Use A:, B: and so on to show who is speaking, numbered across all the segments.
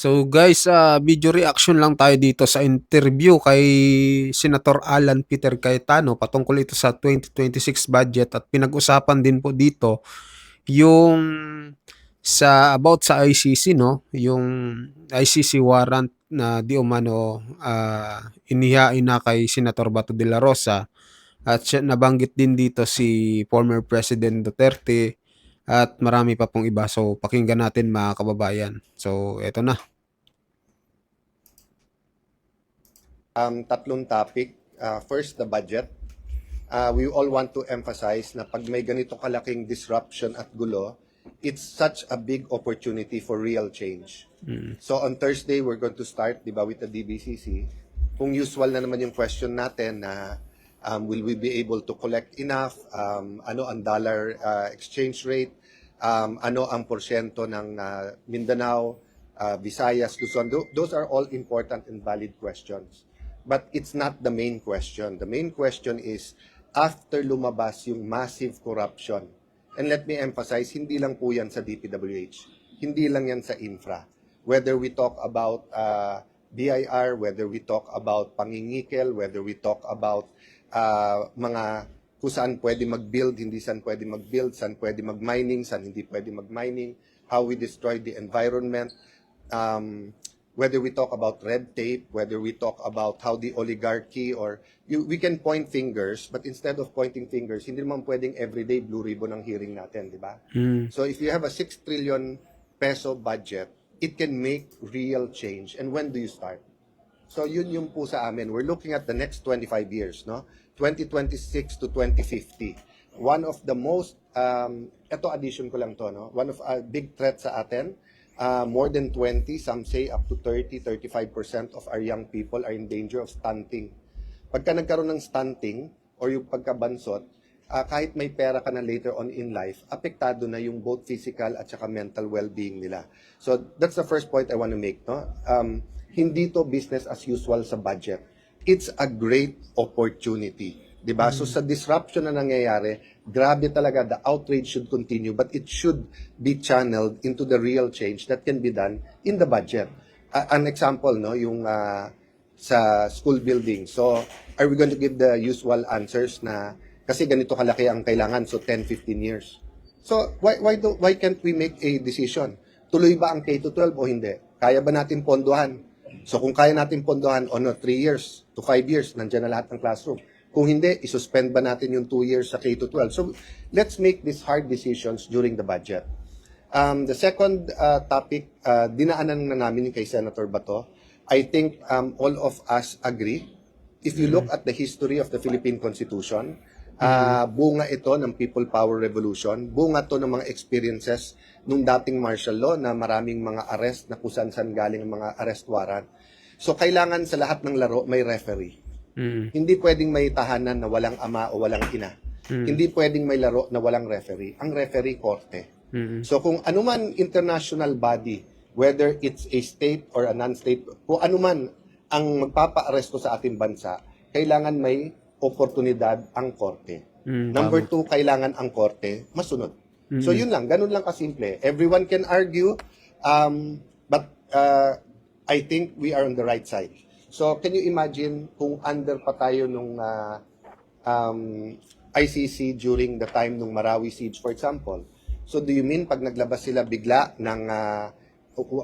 A: So guys, video reaction lang tayo dito sa interview kay Senator Alan Peter Cayetano patungkol ito sa 2026 budget at pinag-usapan din po dito yung about sa ICC, no, yung ICC warrant na di umano inihain na kay Senator Bato de la Rosa at nabanggit din dito si former President Duterte at marami pa pong iba. So pakinggan natin mga kababayan. So eto na.
B: Tatlong topic. First, the budget. We all want to emphasize na pag may ganito kalaking disruption at gulo, it's such a big opportunity for real change. So on Thursday, we're going to start, di ba, with the DBCC. Kung usual na naman yung question natin na will we be able to collect enough? Ano ang dollar exchange rate? Ano ang porsyento ng Mindanao, Visayas, Luzon? Those are all important and valid questions. But it's not the main question. The main question is, after lumabas yung massive corruption, and let me emphasize, hindi lang po yan sa DPWH, hindi lang yan sa infra. Whether we talk about BIR, whether we talk about pangingikel, whether we talk about mga kung saan pwede mag-build, hindi saan pwede mag-build, saan pwede mag-mining, saan hindi pwede mag-mining, how we destroy the environment, whether we talk about red tape, whether we talk about how the oligarchy we can point fingers, but instead of pointing fingers, hindi naman pwedeng everyday blue ribbon ang hearing natin, di ba? So if you have a 6 trillion peso budget, it can make real change. And when do you start? So yun yung po sa amin. We're looking at the next 25 years, no? 2026 to 2050. One of the most, ito addition ko lang to, no? One of big threat sa atin, more than 20, some say up to 30-35% of our young people are in danger of stunting. Pagka nagkaroon ng stunting or yung pagkabansot, kahit may pera ka na later on in life, apektado na yung both physical at saka mental well-being nila. So that's the first point I want to make. No? Hindi to business as usual sa budget. It's a great opportunity. Diba? So sa disruption na nangyayari, grabe talaga, the outrage should continue, but it should be channeled into the real change that can be done in the budget. An example, no, yung sa school building. So, are we going to give the usual answers na kasi ganito kalaki ang kailangan, so 10-15 years. So, why can't we make a decision? Tuloy ba ang K-12 o hindi? Kaya ba natin pondohan? So, kung kaya natin pondohan, 3 years to 5 years, nandiyan na lahat ng classroom. Kung hindi, isuspend ba natin yung 2 years sa K-12? So, let's make these hard decisions during the budget. The second topic, dinaanan na namin kay Senator Bato. I think all of us agree. If you look at the history of the Philippine Constitution, bunga ito ng People Power Revolution, bunga to ng mga experiences nung dating martial law na maraming mga arrest na kusan galing ang mga arrest warrant. So, kailangan sa lahat ng laro may referee. Hindi pwedeng may tahanan na walang ama o walang ina. Hindi pwedeng may laro na walang referee. Ang referee, korte. So kung anuman international body, whether it's a state or a non-state, kung anuman ang magpapa-aresto sa ating bansa, kailangan may oportunidad ang korte. Number 2, kailangan ang korte masunod. So yun lang, ganun lang kasimple. Everyone can argue, but I think we are on the right side. So, can you imagine kung under pa tayo nung ICC during the time nung Marawi siege, for example? So, do you mean pag naglabas sila bigla ng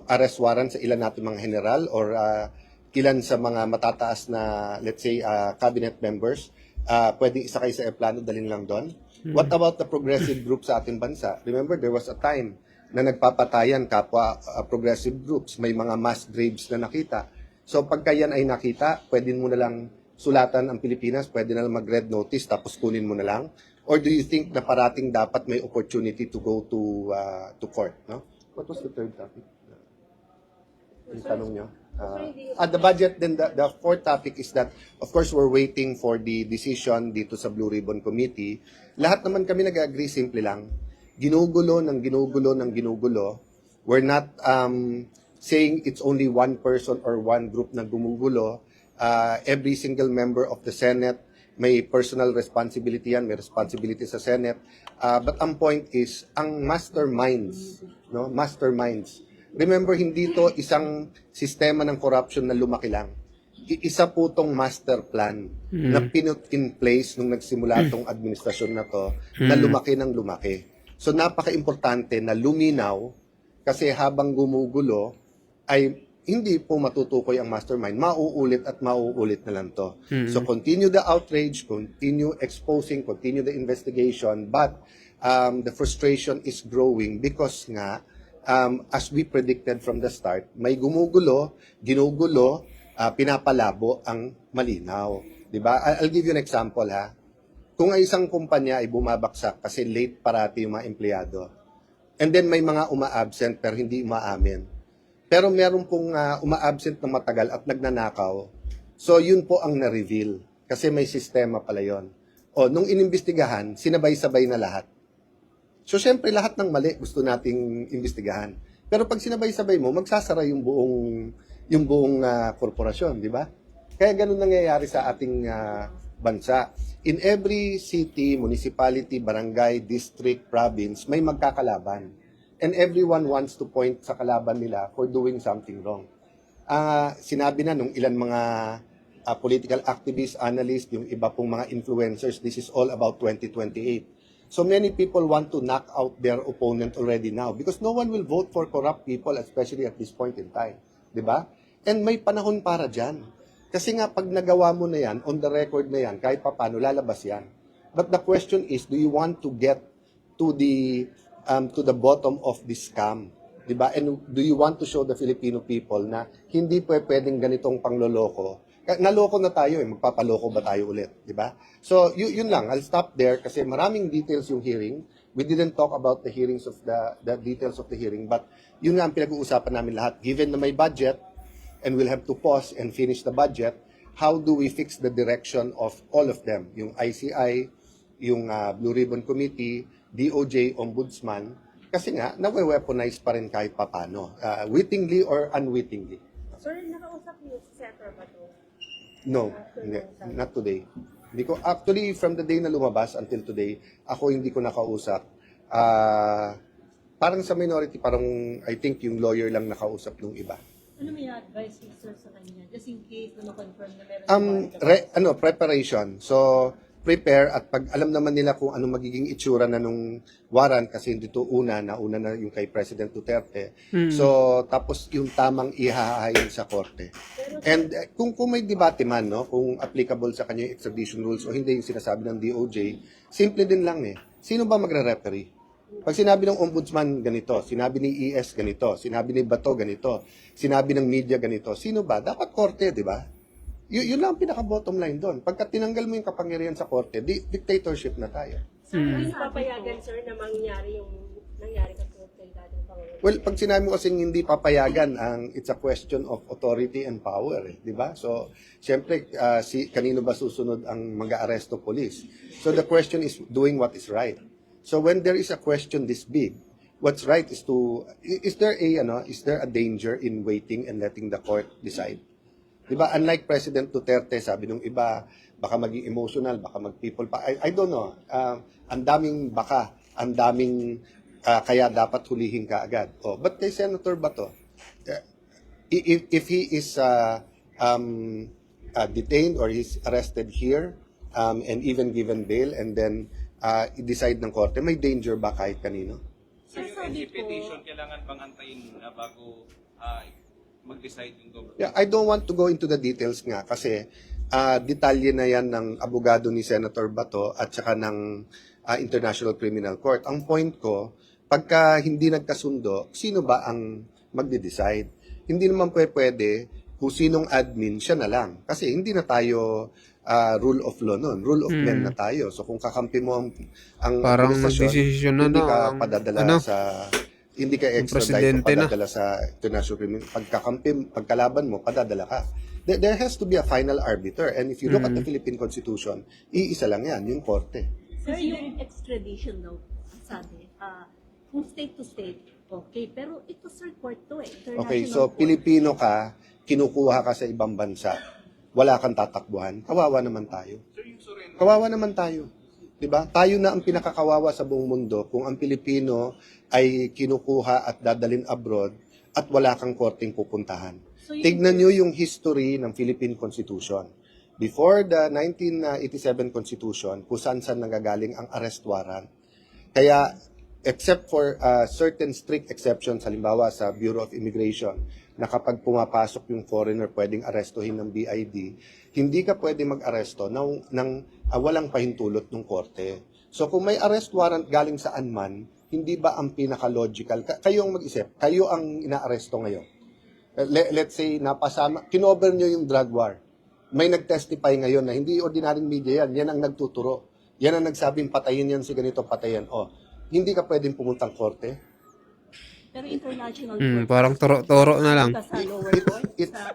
B: arrest warrant sa ilan natin mga general or ilan sa mga matataas na, let's say, cabinet members, pwedeng isakay sa aeroplano, dalhin lang doon? What about the progressive group sa ating bansa? Remember, there was a time na nagpapatayan kapwa progressive groups. May mga mass graves na nakita. So pagka yan ay nakita, pwede mo na lang sulatan ang Pilipinas, pwede na lang mag-red notice tapos kunin mo na lang? Or do you think na parating dapat may opportunity to go to court? No? What was the third topic? Yung tanong nyo? The budget, then the fourth topic is that, of course, we're waiting for the decision dito sa Blue Ribbon Committee. Lahat naman kami nag-agree, simple lang. Ginugulo. We're not saying it's only one person or one group na gumugulo. Every single member of the Senate may personal responsibility yan, may responsibility sa Senate. But ang point is, ang masterminds, Remember, hindi to isang sistema ng corruption na lumaki lang. Isa po tong master plan na pinut in place nung nagsimula tong administrasyon na to na lumaki ng lumaki. So napaka-importante na luminaw kasi habang gumugulo ay hindi po matutukoy ang mastermind. Mauulit at mauulit na lang to. So continue the outrage, continue exposing, continue the investigation, but the frustration is growing because nga as we predicted from the start, may gumugulo, ginugulo, pinapalabo ang malinaw. 'Di ba? I'll give you an example ha. Kung ang isang kumpanya ay bumabaksak kasi late parati yung mga empleyado, and then may mga uma-absent pero hindi umaamin. Pero meron pong uma-absent na matagal at nagnanakaw. So yun po ang na-reveal kasi may sistema pala yon. O nung inimbestigahan, sinabay-sabay na lahat. So syempre lahat ng mali gusto nating imbestigahan. Pero pag sinabay-sabay mo, magsasara yung buong korporasyon, di ba? Kaya ganun nangyayari sa ating bansa. In every city, municipality, barangay, district, province, may magkakalaban. And everyone wants to point sa kalaban nila for doing something wrong. Sinabi na nung ilan mga political activists, analysts, yung iba pong mga influencers, this is all about 2028. So many people want to knock out their opponent already now because no one will vote for corrupt people, especially at this point in time. Di ba? And may panahon para dyan. Kasi nga, pag nagawa mo na yan, on the record na yan, kahit papano, lalabas yan. But the question is, do you want to get to the bottom of this scam? Diba? And do you want to show the Filipino people na hindi pwedeng ganitong pangloloko? Naloko na tayo magpapaloko ba tayo ulit? Diba? So, yun lang. I'll stop there kasi maraming details yung hearing. We didn't talk about the hearings of the details of the hearing, but yun nga ang pinag-uusapan namin lahat. Given na may budget, and we'll have to pause and finish the budget, how do we fix the direction of all of them? Yung ICI, yung Blue Ribbon Committee, DOJ, Ombudsman, kasi nga, nawe-weaponize pa rin kahit papano, wittingly or unwittingly.
C: Sir, nakausap niyo si Senator Bato?
B: No, hindi, not today. Hindi ko, actually, from the day na lumabas until today, ako hindi ko nakausap. Parang sa minority, parang I think yung lawyer lang nakausap nung iba.
C: Ano may advice niyo, sir, sa kanya? Just in case na confirm na meron
B: Preparation. So, prepare at pag alam naman nila kung ano magiging itsura na nung warrant kasi dito nauna na yung kay President Duterte. So, tapos yung tamang ihahain sa korte. And kung may debate man, no, kung applicable sa kanya yung extradition rules o hindi yung sinasabi ng DOJ, simple din lang Sino ba magre-referee? Pag sinabi ng ombudsman ganito, sinabi ni ES ganito, sinabi ni Bato ganito, sinabi ng media ganito, sino ba? Dapat korte, di ba? Yun lang ang pinaka-bottom line doon. Pagka tinanggal mo yung kapangyarihan sa korte, dictatorship na tayo.
C: Sir, hindi papayagan, sir, na mangyari yung nangyari sa kay dating Pangulo?
B: Well, pag sinabi mo kasing hindi papayagan, it's a question of authority and power, di ba? So, siyempre, kanino ba susunod ang mag-aaresto police? So, the question is doing what is right. So when there is a question this big, what's right is is there a danger in waiting and letting the court decide? 'Di ba? Unlike President Duterte, sabi nung iba, baka maging emotional, baka mag-people pa. I don't know. Ang daming baka, ang daming kaya dapat hulihin ka agad. But kay Senator Bato, if he is detained or he's arrested here and even given bail and then i-decide ng korte, may danger ba kahit kanino?
D: So yung NC petition, kailangan bang antayin muna bago mag-decide yung government?
B: Yeah, I don't want to go into the details nga kasi detalye na yan ng abogado ni Senator Bato at saka ng International Criminal Court. Ang point ko, pagka hindi nagkasundo, sino ba ang magde-decide? Hindi naman pwede kung sinong admin, siya na lang. Kasi hindi na tayo rule of law nun. Rule of men na tayo. So kung kakampi mo ang
A: Parang
B: administrasyon,
A: nagdesisyon na
B: hindi ka
A: ang-
B: padadala
A: ano,
B: hindi ka extradite o
A: presidente na.
B: padadala sa international criminal. Pagkalaban mo, padadala ka. There has to be a final arbiter. And if you look at the Philippine Constitution, iisa lang yan, yung korte.
E: Sir, yung extradition daw, sabi, kung state to state, okay. Pero ito, sir, court to international
B: Okay, so
E: court.
B: Pilipino ka, kinukuha ka sa ibang bansa, wala kang tatakbuhan, kawawa naman tayo. Kawawa naman tayo. 'Di ba? Tayo na ang pinakakawawa sa buong mundo kung ang Pilipino ay kinukuha at dadalhin abroad at wala kang korteng pupuntahan.
E: So yun-
B: Tignan nyo yung history ng Philippine Constitution. Before the 1987 Constitution, kung saan nanggagaling ang arrest warrant. Kaya, except for certain strict exceptions, halimbawa sa Bureau of Immigration, na kapag pumapasok yung foreigner, pwedeng arestuhin ng BID, hindi ka pwede mag-aresto ng walang pahintulot ng korte. So kung may arrest warrant galing saan man, hindi ba ang pinaka-logical? Kayo ang mag-isip, kayo ang inaaresto ngayon. Let's say, kinover nyo yung drug war. May nag-testify ngayon na hindi ordinaryong media yan. Yan ang nagtuturo. Yan ang nagsabing patayin yan si ganito, patayin. Hindi ka pwedeng pumuntang korte.
E: Pero international
A: Parang turo na lang.
E: Sa lower court,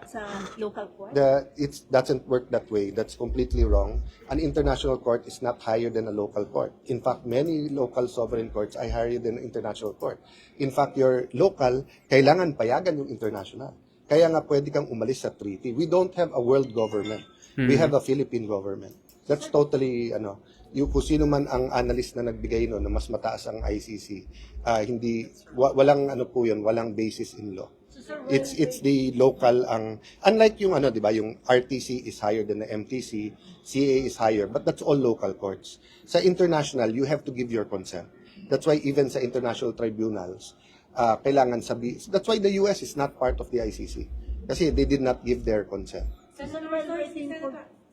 E: sa local court.
B: It doesn't work that way. That's completely wrong. An international court is not higher than a local court. In fact, many local sovereign courts are higher than an international court. In fact, your local, kailangan payagan yung international. Kaya nga pwede kang umalis sa treaty. We don't have a world government. We have a Philippine government. That's totally, yung kung sino man ang analyst na nagbigay no na mas mataas ang ICC, walang po yun, walang basis in law. It's the local ang unlike yung 'di ba, yung RTC is higher than the MTC, CA is higher, but that's all local courts. Sa international, you have to give your consent. That's why even sa international tribunals, kailangan that's why the US is not part of the ICC kasi they did not give their consent.
C: Senator,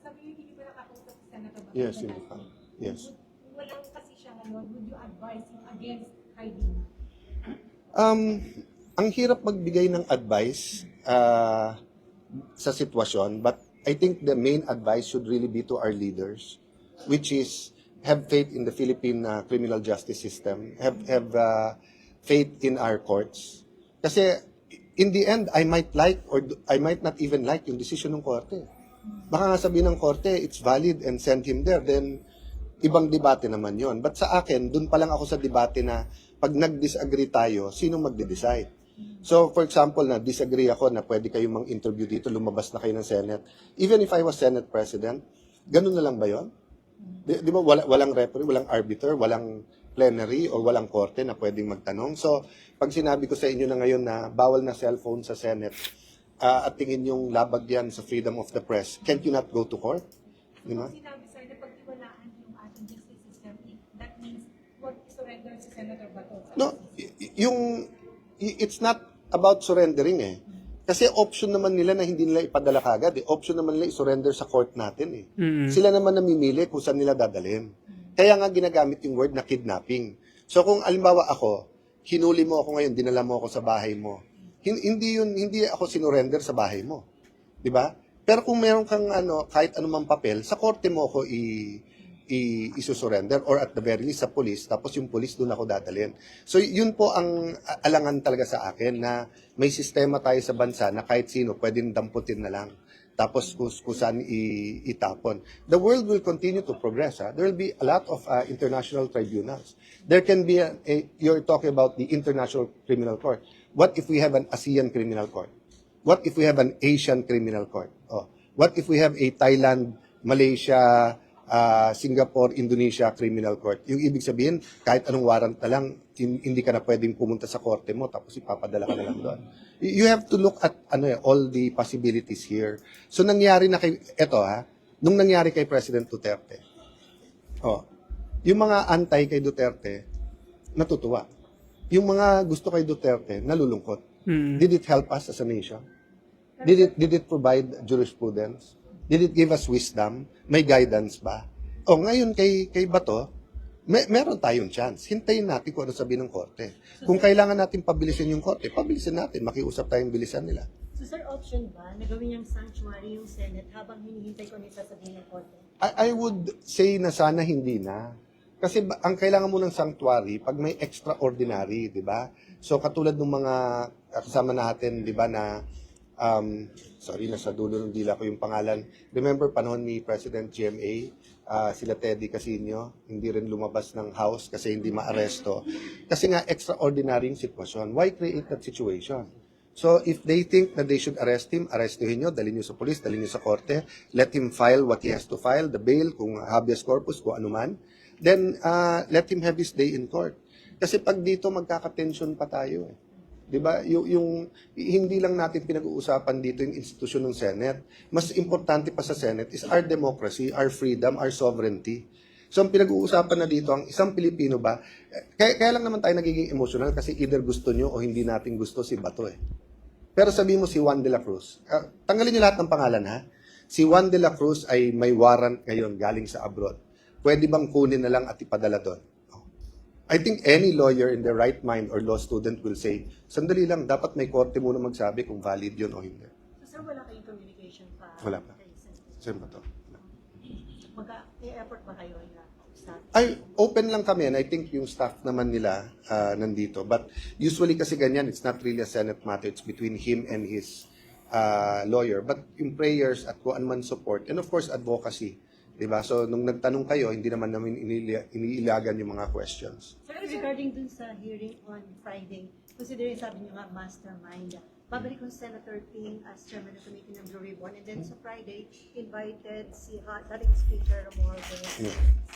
C: sabi niyo hindi ba nakausap si Senator Bato?
B: Yes, in fact. Yes.
C: Walang kasi siya would you advise him against hiding?
B: Ang hirap magbigay ng advice sa sitwasyon, but I think the main advice should really be to our leaders, which is have faith in the Philippine criminal justice system, have faith in our courts. Kasi in the end, I might like or I might not even like yung decision ng korte. Baka nga sabihin ng korte, it's valid and send him there, then ibang debate naman yon. But sa akin, dun pa lang ako sa debate na pag nag-disagree tayo, sino magde-decide? So, for example, na disagree ako na pwede kayong mang-interview dito, lumabas na kayo ng Senate. Even if I was Senate President, ganun na lang ba yon? Di ba walang referee, walang arbiter, walang plenary, or walang korte na pwedeng magtanong? So, pag sinabi ko sa inyo na ngayon na bawal na cellphone sa Senate, at tingin yung labag yan sa freedom of the press, can't you not go to court? You know?
C: Sinabi sir na pagtiwalaan yung ating justice system, that means what surrender si Senator Bato?
B: No, it's not about surrendering eh. Kasi option naman nila na hindi nila ipadala kagad eh. Option naman nila i-surrender sa court natin eh. Sila naman namimili kung saan nila dadalhin. Kaya nga ginagamit yung word na kidnapping. So kung alimbawa ako, hinuli mo ako ngayon, dinala mo ako sa bahay mo. Hindi ako sinurrender sa bahay mo. 'Di ba? Pero kung meron kang kahit anumang papel, sa korte mo ako isusurrender or at the very least sa police, tapos yung police doon ako dadalhin. So yun po ang alangan talaga sa akin na may sistema tayo sa bansa na kahit sino pwedeng damputin na lang. Tapos kung saan itapon. The world will continue to progress. There will be a lot of international tribunals. There can be you're talking about the International Criminal Court. What if we have an ASEAN Criminal Court? What if we have an Asian Criminal Court? What if we have a Thailand, Malaysia, Singapore, Indonesia Criminal Court? Yung ibig sabihin, kahit anong warrant na lang, hindi ka na pwedeng pumunta sa korte mo tapos ipapadala ka na lang doon. You have to look at all the possibilities here. So nangyari na nung nangyari kay President Duterte. Yung mga antay kay Duterte natutuwa. Yung mga gusto kay Duterte nalulungkot. Did it help us as a nation? Did it provide jurisprudence? Did it give us wisdom? May guidance ba? Ngayon kay Bato, meron tayong chance. Hintayin natin kung ano sabihin ng korte. Kung kailangan natin pabilisin yung korte, pabilisin natin. Makiusap tayong bilisan nila.
C: So sir, option ba na gawin niyang sanctuary yung Senate habang hinihintay ko nito sabihin ng korte?
B: I would say na sana hindi na. Kasi ang kailangan mo ng sanctuary pag may extraordinary, di ba? So katulad ng mga kasama natin, di ba, na sorry, nasa dulo ng dila ko yung pangalan. Remember panahon ni President GMA, sila Teddy Casino, hindi rin lumabas ng house kasi hindi maaresto. Kasi nga extraordinary yung sitwasyon. Why create that situation? So if they think that they should arrest him, arrestuhin nyo, dalhin nyo sa police, dalhin nyo sa korte, let him file what he has to file, the bail, kung habeas corpus, kung ano man. Then let him have his day in court. Kasi pag dito magkaka-tension pa tayo eh. 'Di ba? Yung hindi lang natin pinag-uusapan dito yung institusyon ng Senate. Mas importante pa sa Senate is our democracy, our freedom, our sovereignty. So ang pinag-uusapan na dito, ang isang Pilipino ba, kaya lang naman tayo nagiging emotional kasi either gusto nyo o hindi natin gusto si Bato eh. Pero sabi mo si Juan de la Cruz, tanggalin niyo lahat ng pangalan ha. Si Juan de la Cruz ay may warrant ngayon galing sa abroad. Pwede bang kunin na lang at ipadala doon? I think any lawyer in their right mind or law student will say, sandali lang, dapat may korte muna magsabi kung valid yun o hindi.
E: So, sir, wala kayong communication pa?
B: Wala pa.
E: Kay Senator?
B: Saan ba to?
E: Mag-effort ba kayo na sa
B: Ay, open lang kami and I think yung staff naman nila nandito. But usually kasi ganyan, it's not really a Senate matter. It's between him and his lawyer. But yung prayers at kung man support and of course advocacy. Diba? So, nung nagtanong kayo, hindi naman namin iniilagan yung mga questions.
E: Sir, regarding dun sa hearing on Friday, considering sabi niyo nga mastermind, babalik ko si Senator Ping as chairman ng committee ng Blue Ribbon, and then sa Friday, invited si dating Speaker Romualdez,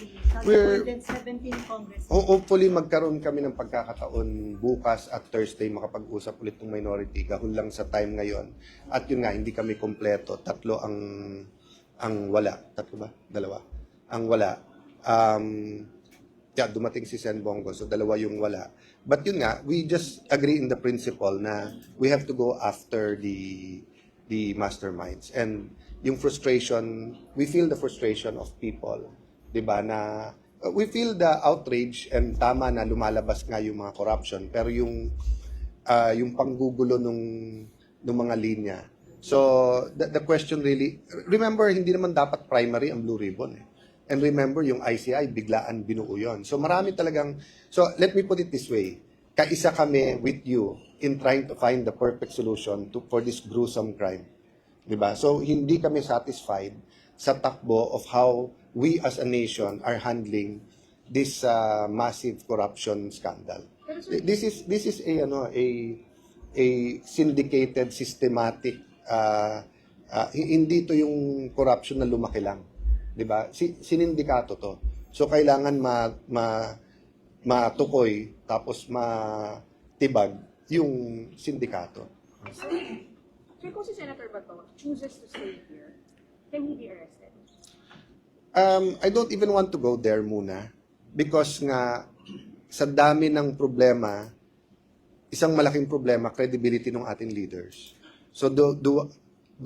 E: si
B: We're-
E: and then 17 Congress.
B: Hopefully, magkaroon kami ng pagkakataon bukas at Thursday makapag-usap ulit ng minority. Gahul lang sa time ngayon. At yun nga, hindi kami kompleto. Tatlo ang wala. Tatlo ba? Dalawa. Ang wala. Dumating si Sen Bongo, so dalawa yung wala. But yun nga, we just agree in the principle na we have to go after the masterminds. And yung frustration, we feel the frustration of people. Diba? Na we feel the outrage and tama na lumalabas nga yung mga corruption. Pero yung panggugulo nung mga linya. So, the question really, remember, hindi naman dapat primary ang Blue Ribbon eh. And remember, yung ICI, biglaan binuo yun. So, marami talagang, so let me put it this way. Kaisa kami with you in trying to find the perfect solution for this gruesome crime. Diba? So, hindi kami satisfied sa takbo of how we as a nation are handling this massive corruption scandal. This is a syndicated, systematic, hindi to yung corruption na lumaki lang. 'Di ba? Sinindikato to. So kailangan matukoy tapos matibag yung sindikato.
F: Sir, kung si Senator Bato chooses to stay here, can he be arrested?
B: I don't even want to go there muna because nga sa dami ng problema, isang malaking problema, credibility ng ating leaders. So do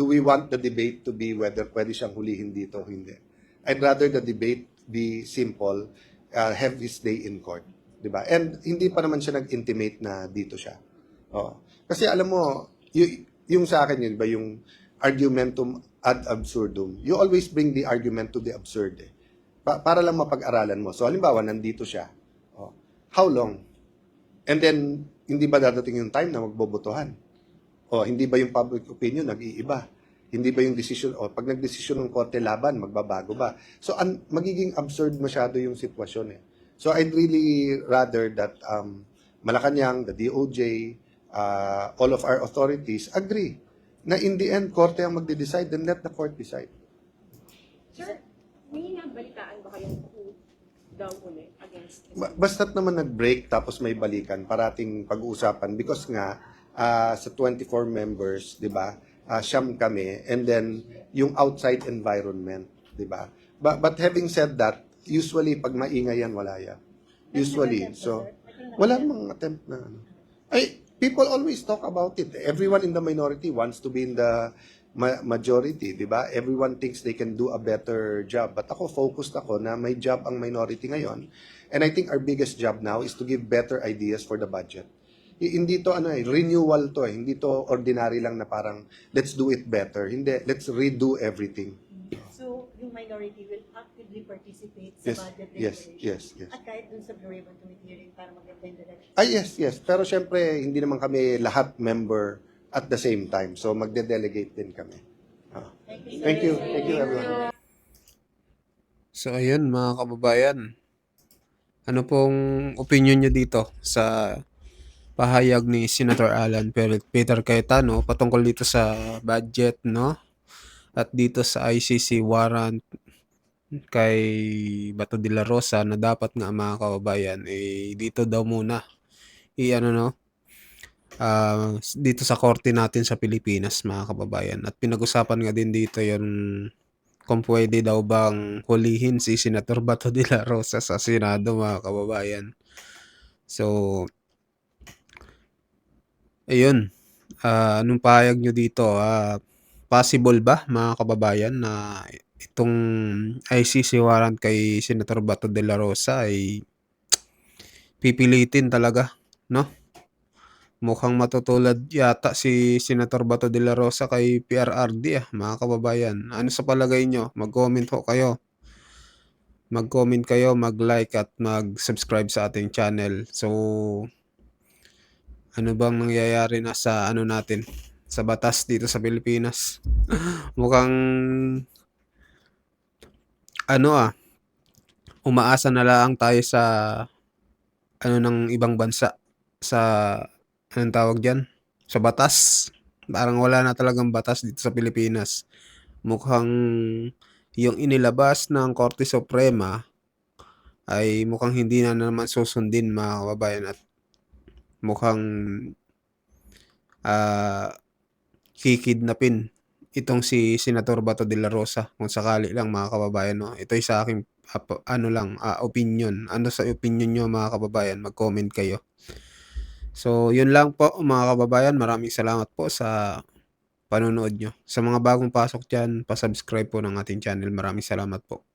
B: we want the debate to be whether pwede siyang hulihin dito o hindi? I'd rather the debate be simple, have his day in court, 'di ba? And hindi pa naman siya nag-intimate na dito siya. Kasi alam mo, yung sa akin yun, 'di ba, yung argumentum ad absurdum. You always bring the argument to the absurd eh. Para lang mapag-aralan mo. So halimbawa nandito siya. How long? And then hindi ba dadating yung time na magbobotohan? Hindi ba yung public opinion nag-iiba? Hindi ba yung decision, pag nag-decision ng korte laban, magbabago ba? So, magiging absurd masyado yung sitwasyon eh. So, I'd really rather that Malacanang, the DOJ, all of our authorities agree na in the end, korte ang magde-decide, then let the court decide.
F: Sir, may nabalitaan ba kayong coup daw uli against
B: Basta't naman nag-break tapos may balikan, parating pag-uusapan because nga, sa 24 members, 'di ba? Siyam kami and then yung outside environment, 'di ba? But having said that, usually pag maingay yan wala yan. Usually. So wala mang attempt na ano. People always talk about it. Everyone in the minority wants to be in the majority, 'di ba? Everyone thinks they can do a better job. But ako focused ako na may job ang minority ngayon. And I think our biggest job now is to give better ideas for the budget. Hindi to renewal to hindi to ordinary lang na parang let's do it better. Hindi, let's redo everything.
E: So, yung minority will actively participate sa budget
B: Yes.
E: deliberation. At kahit dun sa Blue Ribbon Committee hearing para maganda yung direction.
B: Yes. Pero syempre, hindi naman kami lahat member at the same time. So, magde-delegate din kami. Thank you. Thank you, everyone.
A: So ayun mga kababayan, ano pong opinion nyo dito sa pahayag ni Senator Alan Peter Cayetano patungkol dito sa budget, no? At dito sa ICC warrant kay Bato de la Rosa na dapat nga mga kababayan dito daw muna dito sa korte natin sa Pilipinas, mga kababayan. At pinag-usapan nga din dito yung kung puwede daw bang hulihin si Senator Bato de la Rosa sa Senado, mga kababayan. So, ayun, anong pahayag niyo dito? Possible ba, mga kababayan, na itong ICC warrant kay Senator Bato de la Rosa ay pipilitin talaga, 'no? Mukhang matutulad yata si Senator Bato de la Rosa kay PRRD, mga kababayan. Ano sa palagay niyo? Mag-comment ho kayo. Mag-comment kayo, mag-like at mag-subscribe sa ating channel. So, ano bang nangyayari na sa ano natin, sa batas dito sa Pilipinas? Mukhang ano umaasa na lang tayo sa ano ng ibang bansa, sa anong tawag diyan, sa batas. Parang wala na talagang batas dito sa Pilipinas. Mukhang yung inilabas ng Korte Suprema ay mukhang hindi na naman susundin, mga kababayan, at mukhang kikidnapin itong si Senator Bato de la Rosa kung sakali lang, mga kababayan, no. Ito'y sa aking opinion. Ano sa opinion niyo, mga kababayan? Mag-comment kayo. So, yun lang po, mga kababayan. Maraming salamat po sa panonood nyo. Sa mga bagong pasok diyan, pa-subscribe po ng ating channel. Maraming salamat po.